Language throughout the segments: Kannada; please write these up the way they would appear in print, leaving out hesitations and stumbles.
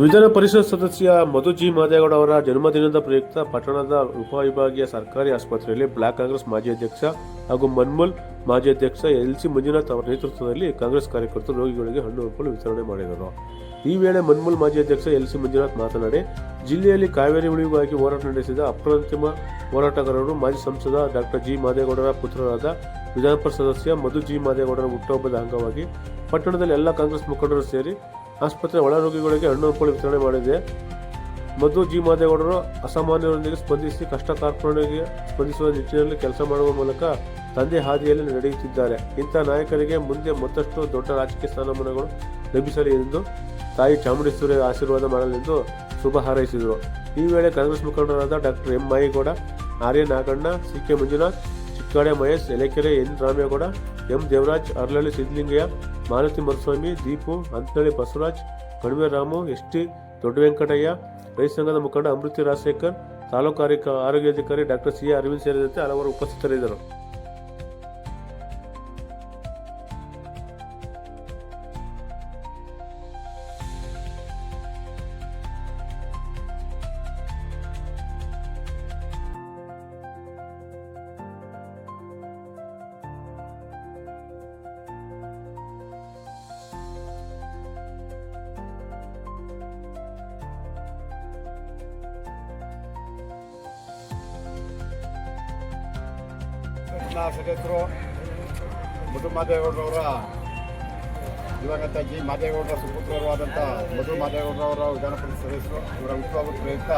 ವಿಧಾನ ಪರಿಷತ್ ಸದಸ್ಯ ಮಧು ಜಿ ಮಾದೇಗೌಡ ಅವರ ಜನ್ಮದಿನದ ಪ್ರಯುಕ್ತ ಪಟ್ಟಣದ ಉಪವಿಭಾಗೀಯ ಸರ್ಕಾರಿ ಆಸ್ಪತ್ರೆಯಲ್ಲಿ ಬ್ಲಾಕ್ ಕಾಂಗ್ರೆಸ್ ಮಾಜಿ ಅಧ್ಯಕ್ಷ ಹಾಗೂ ಮನ್ಮೂಲ್ ಮಾಜಿ ಅಧ್ಯಕ್ಷ ಎಲ್.ಸಿ. ಮಂಜುನಾಥ್ ಅವರ ನೇತೃತ್ವದಲ್ಲಿ ಕಾಂಗ್ರೆಸ್ ಕಾರ್ಯಕರ್ತರು ರೋಗಿಗಳಿಗೆ ಹಣ್ಣು ಹಂಪಲು ವಿತರಣೆ ಮಾಡಿದರು. ಈ ವೇಳೆ ಮನ್ಮೂಲ್ ಮಾಜಿ ಅಧ್ಯಕ್ಷ ಎಲ್.ಸಿ. ಮಂಜುನಾಥ್ ಮಾತನಾಡಿ, ಜಿಲ್ಲೆಯಲ್ಲಿ ಕಾವೇರಿ ಉಳಿವಿಗಾಗಿ ಹೋರಾಟ ನಡೆಸಿದ ಅಪ್ರತಿಮ ಹೋರಾಟಗಾರರು ಮಾಜಿ ಸಂಸದ ಡಾ. ಜಿ. ಮಾದೇಗೌಡರ ಪುತ್ರರಾದ ವಿಧಾನ ಪರಿಷತ್ ಸದಸ್ಯ ಮಧು ಜಿ ಮಾದೇಗೌಡರ ಹುಟ್ಟುಹಬ್ಬದ ಅಂಗವಾಗಿ ಪಟ್ಟಣದಲ್ಲಿ ಎಲ್ಲ ಕಾಂಗ್ರೆಸ್ ಮುಖಂಡರು ಸೇರಿ ಆಸ್ಪತ್ರೆ ಒಳರೋಗಿಗಳಿಗೆ ಹಣ್ಣು ಹಂಪಲು ವಿತರಣೆ ಮಾಡಿದೆ. ಮಧು ಜಿ ಮಾದೇಗೌಡರು ಅಸಾಮಾನ್ಯರೊಂದಿಗೆ ಸ್ಪಂದಿಸಿ ಕಷ್ಟ ಕಾರ್ಪಣ್ಯಕ್ಕೆ ಸ್ಪಂದಿಸುವ ನಿಟ್ಟಿನಲ್ಲಿ ಕೆಲಸ ಮಾಡುವ ಮೂಲಕ ತಂದೆ ಹಾದಿಯಲ್ಲಿ ನಡೆಯುತ್ತಿದ್ದಾರೆ. ಇಂಥ ನಾಯಕರಿಗೆ ಮುಂದೆ ಮತ್ತಷ್ಟು ದೊಡ್ಡ ರಾಜಕೀಯ ಸ್ಥಾನಮಾನಗಳು ಲಭಿಸಲಿ ಎಂದು ತಾಯಿ ಚಾಮುಂಡೇಶ್ವರಿ ಆಶೀರ್ವಾದ ಮಾಡಲೆಂದು ಶುಭ ಹಾರೈಸಿದರು. ಈ ವೇಳೆ ಕಾಂಗ್ರೆಸ್ ಮುಖಂಡರಾದ ಡಾ. ಎಂ. ಮಾಯಿಗೌಡ, ಆರ್ಯ Naganna, CK. Manjunath, Chikkade Mahesh, ಎಲೆಕೆರೆ N. Ramegowda, M. Devaraj, ಅರ್ಲಳ್ಳಿ Siddalingaiah, Malathi ಮರುಸ್ವಾಮಿ, Deepu, ಅಂತಳಿ Basavaraj, ಕಣಿವೆ ರಾಮು, ಎಸ್.ಟಿ. ದೊಡ್ಡ ವೆಂಕಟಯ್ಯ, ರೈತ ಸಂಘದ ಮುಖಂಡ ಅಮೃತಿ ರಾಜಶೇಖರ್, ತಾಲೂಕು ಆರೋಗ್ಯಾಧಿಕಾರಿ ಡಾ. ಸಿ. ಅರವಿಂದ್ ಸೇರಿದಂತೆ ಹಲವರು ಉಪಸ್ಥಿತರಿದ್ದರು. ಸದಸ್ಯರು ಮಧು ಮಾದೇಗೌಡರವರ ದಿವಂಗತ ಜಿ ಮಾದೇಗೌಡರ ಸುಪುತ್ರರಾದಂಥ ಮಧು ಮಾದೇಗೌಡರವರ ವಿಧಾನ ಪರಿಷತ್ ಸದಸ್ಯರು ಇವರ ಹುಟ್ಟುಹಬ್ಬದ ಪ್ರಯುಕ್ತ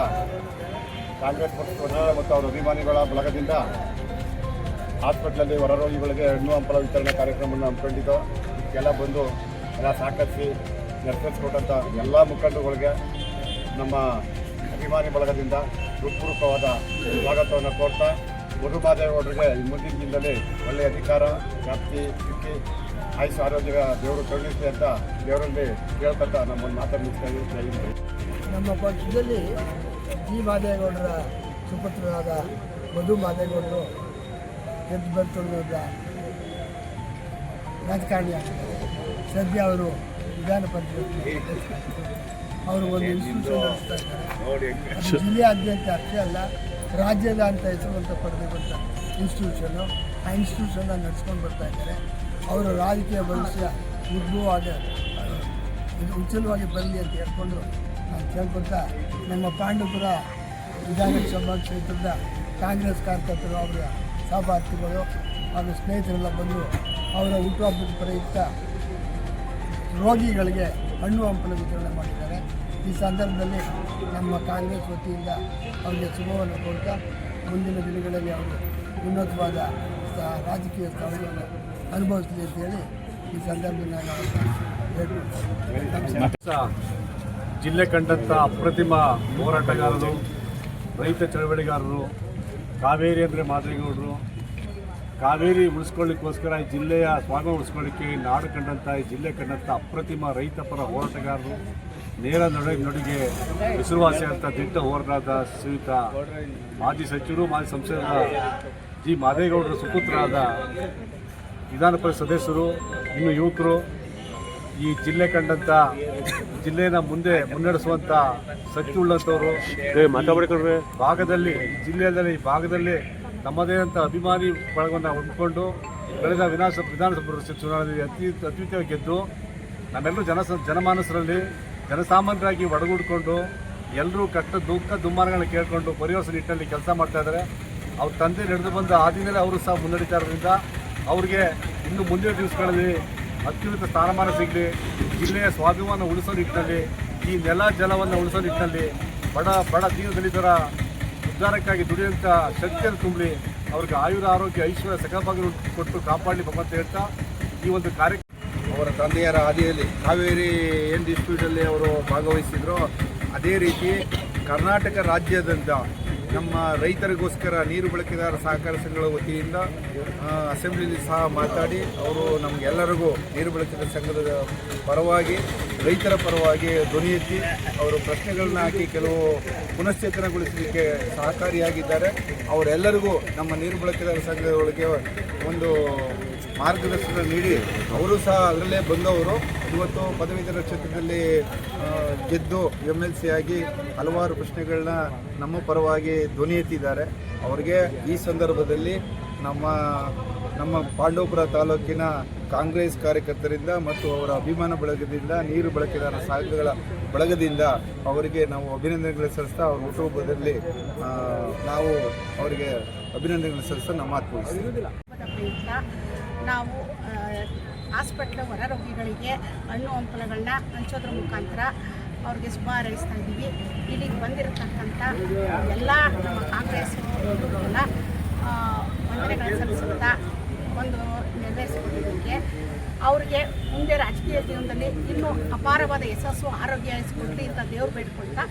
ಕಾಂಗ್ರೆಸ್ ಪಕ್ಷದ ಮತ್ತು ಅವರ ಅಭಿಮಾನಿಗಳ ಬಳಗದಿಂದ ಹಾಸ್ಪಿಟ್ಲಲ್ಲಿ ಹೊರರೋಗಿಗಳಿಗೆ ಹಣ್ಣು ಹಂಪಲ ವಿತರಣೆ ಕಾರ್ಯಕ್ರಮವನ್ನು ಹಮ್ಮಿಕೊಂಡಿದ್ದು ಇದಕ್ಕೆಲ್ಲ ಬಂದು ಎಲ್ಲ ಸಹಕರಿಸಿ ನೆರವೇರಿಸಿಕೊಟ್ಟಂಥ ಎಲ್ಲ ಮುಖಂಡರುಗಳಿಗೆ ನಮ್ಮ ಅಭಿಮಾನಿ ಬಳಗದಿಂದ ಹೃತ್ಪೂರ್ವಕವಾದ ಸ್ವಾಗತವನ್ನು ಕೋರ್ತಾ ಮಧು ಮಾದೇಗೌಡರಿಗೆ ಮುಂದಿನ ದಿನದಲ್ಲಿ ಒಳ್ಳೆಯ ಅಧಿಕಾರ ವ್ಯಾಪ್ತಿ ಸ್ಥಿತಿ ಆಯುಷ್ ಆರೋಗ್ಯ ದೇವರು ಕರುಣಿಸಲಿ ಅಂತ ದೇವರಲ್ಲಿ ಕೇಳ್ಕೊತ ನಮ್ಮನ್ನು ಮಾತಾಡ್ತಾ ಇದ್ದೀವಿ. ನಮ್ಮ ಪಕ್ಷದಲ್ಲಿ ಜಿ ಮಾದೇಗೌಡರ ಸುಪುತ್ರರಾದ ಮಧು ಮಾದೇಗೌಡರು ಗೆದ್ದು ಬಂದ ರಾಜಕಾರಣಿ ಆಗ್ತಾರೆ. ಸದ್ಯ ಅವರು ವಿಧಾನ ಪರಿಷತ್ ಅವರು ಒಂದು ಇನ್ಸ್ಟಿಟ್ಯೂಷನ್ ನಡೆಸ್ತಾ ಇದ್ದಾರೆ. ಜಿಲ್ಲೆಯಾದ್ಯಂತ ಅಷ್ಟೇ ಅಲ್ಲ, ರಾಜ್ಯದ ಅಂತ ಹೆಸರುವಂತ ಪಡೆದಿರುವಂಥ ಇನ್ಸ್ಟಿಟ್ಯೂಷನ್ನು, ಆ ಇನ್ಸ್ಟಿಟ್ಯೂಷನ್ನ ನಡೆಸ್ಕೊಂಡು ಬರ್ತಾ ಇದ್ದಾರೆ. ಅವರ ರಾಜಕೀಯ ಭವಿಷ್ಯ ಉದ್ಭವವಾಗಿ ಉಚ್ಚಲವಾಗಿ ಬರಲಿ ಅಂತ ಹೇಳ್ಕೊಂಡು ನಾನು ಕೇಳ್ಕೊತಾ, ನಮ್ಮ ಪಾಂಡವಪುರ ವಿಧಾನಸಭಾ ಕ್ಷೇತ್ರದ ಕಾಂಗ್ರೆಸ್ ಕಾರ್ಯಕರ್ತರು, ಅವರ ಸಹಪಾಠಿಗಳು ಹಾಗೂ ಸ್ನೇಹಿತರೆಲ್ಲ ಬಂದು ಅವರ ಹುಟ್ಟುಹಬ್ಬದ ಪ್ರಯುಕ್ತ ರೋಗಿಗಳಿಗೆ ಹಣ್ಣು ಹಂಪಲು ವಿತರಣೆ ಮಾಡಿದ್ದಾರೆ. ಈ ಸಂದರ್ಭದಲ್ಲಿ ನಮ್ಮ ಕಾಂಗ್ರೆಸ್ ವತಿಯಿಂದ ಅವರಿಗೆ ಶುಭವನ್ನು ಕೊಡ್ತಾ ಮುಂದಿನ ದಿನಗಳಲ್ಲಿ ಅವರು ಉನ್ನತವಾದ ರಾಜಕೀಯ ಸ್ಥಾನವನ್ನು ಅನುಭವಿಸಲಿ ಅಂತ ಹೇಳಿ ಈ ಸಂದರ್ಭದಲ್ಲಿ ನಾನು ಹೇಳ್ತೀನಿ. ಜಿಲ್ಲೆ ಕಂಡಂಥ ಅಪ್ರತಿಮ ಹೋರಾಟಗಾರರು, ರೈತ ಚಳವಳಿಗಾರರು, ಕಾವೇರಿ ಅಂದರೆ ಮಾದೇಗೌಡರು, ಕಾವೇರಿ ಉಳಿಸ್ಕೊಳ್ಳಿಕ್ಕೋಸ್ಕರ ಈ ಜಿಲ್ಲೆಯ ಸ್ವಾಮ್ಯ ಉಳಿಸ್ಕೊಳ್ಳಿಕ್ಕೆ ನಾಡು ಕಂಡಂಥ ಈ ಜಿಲ್ಲೆ ಕಂಡಂಥ ಅಪ್ರತಿಮ ರೈತಪರ ಹೋರಾಟಗಾರರು, ನೇರ ನಡುಗೆ ಹೆಸರುವಾಸಿಯಾದಂಥ ದಿಟ್ಟ ಹೋರಾಟದ ಶ್ರೀಯುತ ಮಾಜಿ ಸಚಿವರು, ಮಾಜಿ ಸಂಸದ ಜಿ ಮಾದೇಗೌಡರ ಸುಪುತ್ರರಾದ ವಿಧಾನ ಪರಿಷತ್ ಸದಸ್ಯರು, ಇನ್ನು ಯುವಕರು, ಈ ಜಿಲ್ಲೆ ಕಂಡಂಥ ಜಿಲ್ಲೆಯನ್ನು ಮುಂದೆ ಮುನ್ನಡೆಸುವಂಥ ಶಕ್ತಿ ಉಳ್ಳಂಥವರು ಭಾಗದಲ್ಲಿ ಈ ಭಾಗದಲ್ಲಿ ತಮ್ಮದೇ ಅಂತ ಅಭಿಮಾನಿ ಬಳಗವನ್ನು ಹೊಂದ್ಕೊಂಡು ಕಳೆದ ವಿಧಾನಸಭಾ ಚುನಾವಣೆಯಲ್ಲಿ ಅತ್ಯುತ್ತಮವಾಗಿ ಗೆದ್ದು ನಮ್ಮೆಲ್ಲರೂ ಜನಮಾನಸರಲ್ಲಿ ಜನಸಾಮಾನ್ಯರಾಗಿ ಒಡಗೂಡಿಕೊಂಡು ಎಲ್ಲರೂ ಕಷ್ಟ ದುಃಖ ದುಮ್ಮಾನಗಳನ್ನ ಕೇಳಿಕೊಂಡು ಪರಿವರ್ತಿಸುವ ನಿಟ್ಟಿನಲ್ಲಿ ಕೆಲಸ ಮಾಡ್ತಾ ಇದ್ದಾರೆ. ಅವ್ರ ತಂದೆ ನಡೆದು ಬಂದ ಹಾದಿನಲ್ಲಿ ಅವರು ಸಹ ಮುನ್ನಡೀತಾ ಇರೋದ್ರಿಂದ ಅವ್ರಿಗೆ ಇನ್ನು ಮುಂದಿನ ದಿವಸಗಳಲ್ಲಿ ಅತ್ಯುನ್ನತ ಸ್ಥಾನಮಾನ ಸಿಗಲಿ, ಜಿಲ್ಲೆಯ ಸ್ವಾಭಿಮಾನ ಉಳಿಸೋ ನಿಟ್ಟಿನಲ್ಲಿ, ಈ ನೆಲ ಜಲವನ್ನು ಉಳಿಸೋ ನಿಟ್ಟಿನಲ್ಲಿ ಬಡ ದೀನದಲಿತರ ಉದ್ಧಾರಕ್ಕಾಗಿ ದುಡಿಯುವಂಥ ಶಕ್ತಿಯನ್ನು ತುಂಬಲಿ, ಅವ್ರಿಗೆ ಆಯುರ ಆರೋಗ್ಯ ಐಶ್ವರ್ಯ ಸಕಲವಾಗಿ ಕೊಟ್ಟು ಕಾಪಾಡಲಿ ಭಗವಂತ ಹೇಳ್ತಾ ಈ ಒಂದು ಕಾರ್ಯಕ್ರಮ ಅವರ ತಂದೆಯರ ಹಾದಿಯಲ್ಲಿ ಕಾವೇರಿ ಏನು ಡಿಸ್ಪ್ಯೂಟಲ್ಲಿ ಅವರು ಭಾಗವಹಿಸಿದ್ರು, ಅದೇ ರೀತಿ ಕರ್ನಾಟಕ ರಾಜ್ಯದಿಂದ ನಮ್ಮ ರೈತರಿಗೋಸ್ಕರ ನೀರು ಬಳಕೆದಾರ ಸಹಕಾರ ಸಂಘಗಳ ವತಿಯಿಂದ ಅಸೆಂಬ್ಲಿಲಿ ಸಹ ಮಾತಾಡಿ ಅವರು ನಮಗೆಲ್ಲರಿಗೂ ನೀರು ಬಳಕೆದಾರ ಸಂಘದ ಪರವಾಗಿ ರೈತರ ಪರವಾಗಿ ಧ್ವನಿ ಎತ್ತಿ ಅವರು ಪ್ರಶ್ನೆಗಳನ್ನ ಹಾಕಿ ಕೆಲವು ಪುನಶ್ಚೇತನಗೊಳಿಸಲಿಕ್ಕೆ ಸಹಕಾರಿಯಾಗಿದ್ದಾರೆ. ಅವರೆಲ್ಲರಿಗೂ ನಮ್ಮ ನೀರು ಬಳಕೆದಾರ ಸಂಘದೊಳಗೆ ಒಂದು ಮಾರ್ಗದರ್ಶನ ನೀಡಿ ಅವರು ಸಹ ಅದರಲ್ಲೇ ಬಂದವರು ಇವತ್ತು ಪದವೀಧರ ಕ್ಷೇತ್ರದಲ್ಲಿ ಗೆದ್ದು MLC ಆಗಿ ಹಲವಾರು ಪ್ರಶ್ನೆಗಳನ್ನ ನಮ್ಮ ಪರವಾಗಿ ಧ್ವನಿ ಎತ್ತಿದ್ದಾರೆ. ಅವರಿಗೆ ಈ ಸಂದರ್ಭದಲ್ಲಿ ನಮ್ಮ ಪಾಂಡವಪುರ ತಾಲೂಕಿನ ಕಾಂಗ್ರೆಸ್ ಕಾರ್ಯಕರ್ತರಿಂದ ಮತ್ತು ಅವರ ಅಭಿಮಾನ ಬಳಗದಿಂದ ನೀರು ಬಳಕೆದಾರ ಸಂಘಗಳ ಬಳಗದಿಂದ ಅವರಿಗೆ ನಾವು ಅಭಿನಂದನೆಗಳು ಸಲ್ಲಿಸ್ತಾ ಅವರ ಹುಟ್ಟುಹಬ್ಬದಲ್ಲಿ ನಾವು ಅವರಿಗೆ ಅಭಿನಂದನೆಗಳು ಸಲ್ಲಿಸ್ತಾ ನಮ್ಮ ಮಾತು ಮುಗಿಸ್ತೀವಿ. ನಾವು ಹಾಸ್ಪಿಟ್ಲ್ ಹೊರ ರೋಗಿಗಳಿಗೆ ಹಣ್ಣು ಹಂಪಲುಗಳನ್ನ ಹಂಚೋದ್ರ ಮುಖಾಂತರ ಅವ್ರಿಗೆ ಶುಭ ಹಾರೈಸ್ತಾ ಇದ್ದೀವಿ. ಇಲ್ಲಿಗೆ ಬಂದಿರತಕ್ಕಂಥ ಎಲ್ಲ ನಮ್ಮ ಕಾಂಗ್ರೆಸ್ ಎಲ್ಲ ವಂದನೆಗಳನ್ನು ಸಲ್ಲಿಸುತ್ತಾ ಒಂದು ನೆರವೇರಿಸಿಕೊಟ್ಟಿದ್ದಕ್ಕೆ ಅವ್ರಿಗೆ ಮುಂದೆ ರಾಜಕೀಯ ಜೀವನದಲ್ಲಿ ಇನ್ನೂ ಅಪಾರವಾದ ಯಶಸ್ಸು ಆರೋಗ್ಯ ಇಸ್ಕೊಡ್ಲಿ ಅಂತ ದೇವ್ರು ಬೇಡ್ಕೊಳ್ತಾ